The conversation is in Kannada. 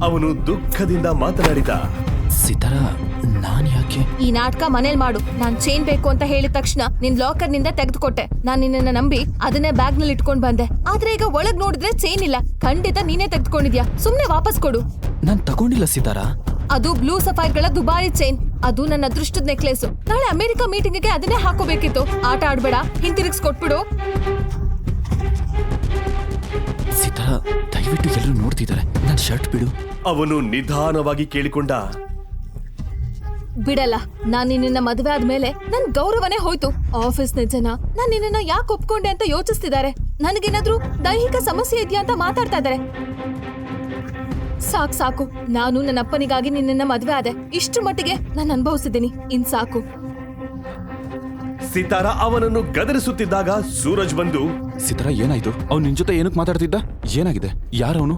ಅವನು ದುಃಖದಿಂದ ಮಾತನಾಡಿದ. ಸಿತಾರಾ, ನಾನ್ ಯಾಕೆ? ಈ ನಾಟಕ ಮನೇಲಿ ಮಾಡು. ನಾನ್ ಚೈನ್ ಬೇಕು ಅಂತ ಹೇಳಿದ ತಕ್ಷಣ ನಿನ್ ಲಾಕರ್ ನಿಂದ ತೆಗೆದುಕೊಟ್ಟೆ. ನಾನ್ ನಿನ್ನ ನಂಬಿ ಅದನ್ನೇ ಬ್ಯಾಗ್ ನಲ್ಲಿ ಇಟ್ಕೊಂಡ್ ಬಂದೆ. ಆದ್ರೆ ಈಗ ಒಳಗ್ ನೋಡಿದ್ರೆ ಚೈನ್ ಇಲ್ಲ. ಖಂಡಿತ ನೀನೇ ತೆಗೆದುಕೊಂಡಿದ್ಯಾ. ಸುಮ್ನೆ ವಾಪಸ್ ಕೊಡು. ನಾನ್ ತಗೊಂಡಿಲ್ಲ ಸಿತಾರಾ. ಅದು ಬ್ಲೂ ಸಫೈರ್ ಗಳ ದುಬಾರಿ ಚೈನ್. ಅದು ನನ್ನ ಅದೃಷ್ಟದ ನೆಕ್ಲೇಸ್. ನಾಳೆ ಅಮೆರಿಕ ಮೀಟಿಂಗ್ ಗೆ ಅದನ್ನೇ ಹಾಕೋಬೇಕಿತ್ತು. ಆಟ ಆಡ್ಬೇಡ, ಹಿಂತಿರುಗಿಸ್ ಕೊಟ್ಬಿಡು. ಸಿತಾರಾ, ದಯವಿಟ್ಟು ಎಲ್ಲರೂ ನೋಡ್ತಿದ್ದಾರೆ. ನನ್ ಶರ್ಟ್ ಬಿಡು. ಅವನು ನಿಧಾನವಾಗಿ ಕೇಳಿಕೊಂಡ. ಬಿಡಲ್ಲ. ನಾನ್ ನಿನ್ನ ಮದುವೆ ಆದ್ಮೇಲೆ ನನ್ ಗೌರವನೇ ಹೋಯ್ತು. ಆಫೀಸ್ನ ಜನ ನಾನ್ ನಿನ್ನ ಯಾಕೆ ಒಪ್ಕೊಂಡೆ ಅಂತ ಯೋಚಿಸ್ತಿದ್ದಾರೆ. ನನಗೇನಾದ್ರೂ ದೈಹಿಕ ಸಮಸ್ಯೆ ಇದೆಯಾ ಅಂತ ಮಾತಾಡ್ತಾ ಇದ್ದಾರೆ. ಸಾಕು. ನಾನು ನನ್ನ ಅಪ್ಪನಿಗಾಗಿ ನಿನ್ನ ಮದುವೆ ಆದೆ. ಇಷ್ಟು ಮಟ್ಟಿಗೆ ನಾನು ಅನುಭವಿಸಿದ್ದೀನಿ. ಇನ್ ಸಾಕು. ಸಿತಾರಾ ಅವನನ್ನು ಗದರಿಸುತ್ತಿದ್ದಾಗ ಸೂರಜ್ ಬಂದು, ಸಿತಾರಾ, ಏನಾಯ್ತು? ಅವ್ನು ನಿನ್ ಜೊತೆ ಏನಕ್ಕೆ ಮಾತಾಡ್ತಿದ್ದ? ಏನಾಗಿದೆ? ಯಾರವನು?